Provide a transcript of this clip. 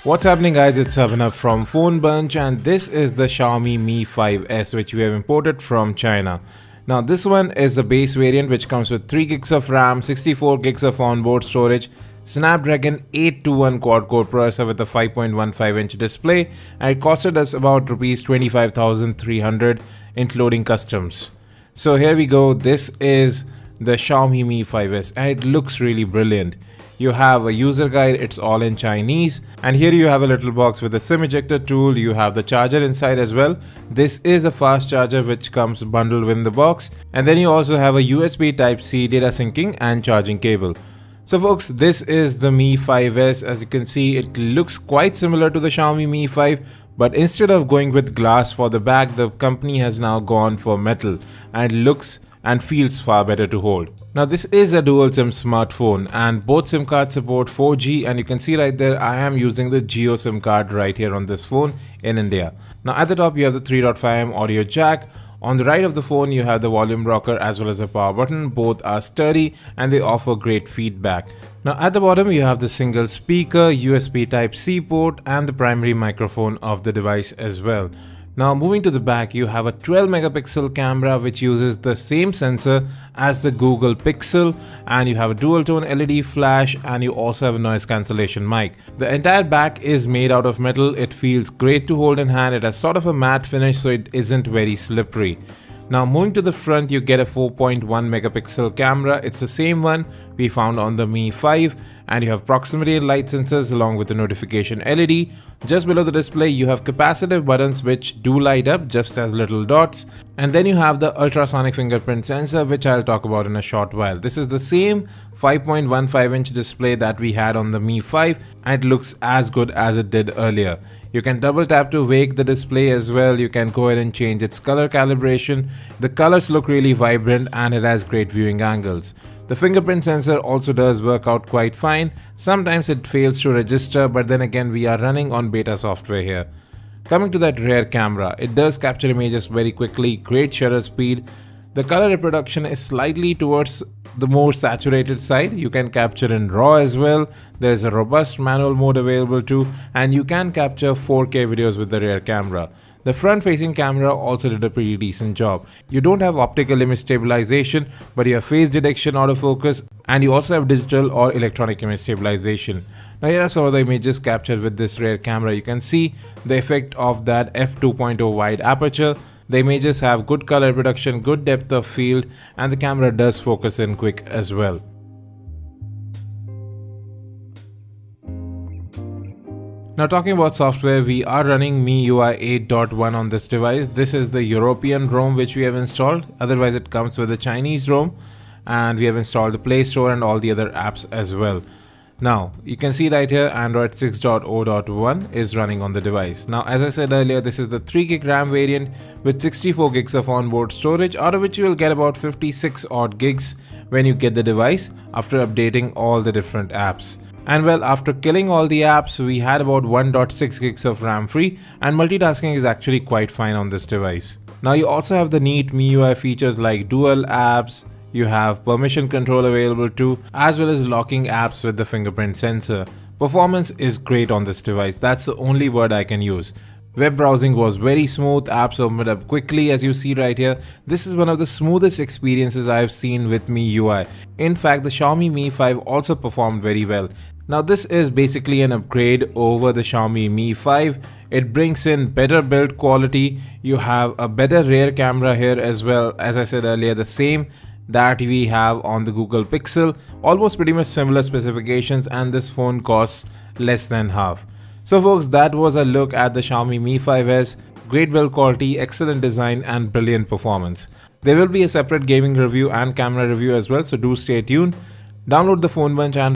What's happening guys, it's Abhinav from Phone Bunch and this is the Xiaomi Mi 5S which we have imported from China. Now this one is a base variant which comes with 3 gigs of RAM, 64 gigs of onboard storage, Snapdragon 821 quad-core processor with a 5.15-inch display, and it costed us about Rs 25,300 including customs. So here we go, this is the Xiaomi Mi 5S and it looks really brilliant. You have a user guide, it's all in Chinese, and here you have a little box with a SIM ejector tool. You have the charger inside as well. This is a fast charger which comes bundled with the box, and then you also have a USB Type-C data syncing and charging cable. So folks, this is the Mi 5S. As you can see, it looks quite similar to the Xiaomi Mi 5, but instead of going with glass for the back, the company has now gone for metal, and it looks and feels far better to hold. Now this is a dual SIM smartphone and both SIM cards support 4G, and you can see right there I am using the Jio SIM card right here on this phone in India. Now at the top you have the 3.5mm audio jack. On the right of the phone you have the volume rocker as well as a power button. Both are sturdy and they offer great feedback. Now at the bottom you have the single speaker, USB Type-C port and the primary microphone of the device as well. Now moving to the back, you have a 12 megapixel camera which uses the same sensor as the Google Pixel, and you have a dual tone LED flash, and you also have a noise cancellation mic. The entire back is made out of metal. It feels great to hold in hand. It has sort of a matte finish so it isn't very slippery. Now moving to the front, you get a 4.1 megapixel camera. It's the same one we found on the Mi 5, and you have proximity and light sensors along with the notification LED. Just below the display you have capacitive buttons which do light up just as little dots, and then you have the ultrasonic fingerprint sensor which I'll talk about in a short while. This is the same 5.15-inch display that we had on the Mi 5 and it looks as good as it did earlier. You can double tap to wake the display as well. You can go ahead and change its color calibration. The colors look really vibrant and it has great viewing angles. The fingerprint sensor also does work out quite fine. Sometimes it fails to register, but then again we are running on beta software here. Coming to that rear camera, it does capture images very quickly, great shutter speed. The color reproduction is slightly towards the more saturated side. You can capture in RAW as well. There is a robust manual mode available too, and you can capture 4K videos with the rear camera. The front-facing camera also did a pretty decent job. You don't have optical image stabilization, but you have face detection autofocus, and you also have digital or electronic image stabilization. Now here are some of the images captured with this rear camera. You can see the effect of that f2.0 wide aperture. The images have good color reproduction, good depth of field, and the camera does focus in quick as well. Now talking about software, we are running MIUI 8.1 on this device. This is the European ROM which we have installed. Otherwise it comes with the Chinese ROM, and we have installed the Play Store and all the other apps as well. Now you can see right here Android 6.0.1 is running on the device. Now as I said earlier, this is the 3 gig RAM variant with 64 gigs of onboard storage, out of which you will get about 56 odd gigs when you get the device after updating all the different apps. And well, after killing all the apps, we had about 1.6 gigs of RAM free, and multitasking is actually quite fine on this device. Now you also have the neat MIUI features like dual apps. You have permission control available too, as well as locking apps with the fingerprint sensor. Performance is great on this device, that's the only word I can use. Web browsing was very smooth, apps opened up quickly as you see right here. This is one of the smoothest experiences I have seen with MIUI. In fact, the Xiaomi Mi 5 also performed very well. Now this is basically an upgrade over the Xiaomi Mi 5. It brings in better build quality. You have a better rear camera here as well. As I said earlier, the same that we have on the Google Pixel, almost pretty much similar specifications, and this phone costs less than half. So folks, that was a look at the Xiaomi Mi 5S. Great build quality, excellent design and brilliant performance. There will be a separate gaming review and camera review as well, so do stay tuned. Download the Phone Bunch and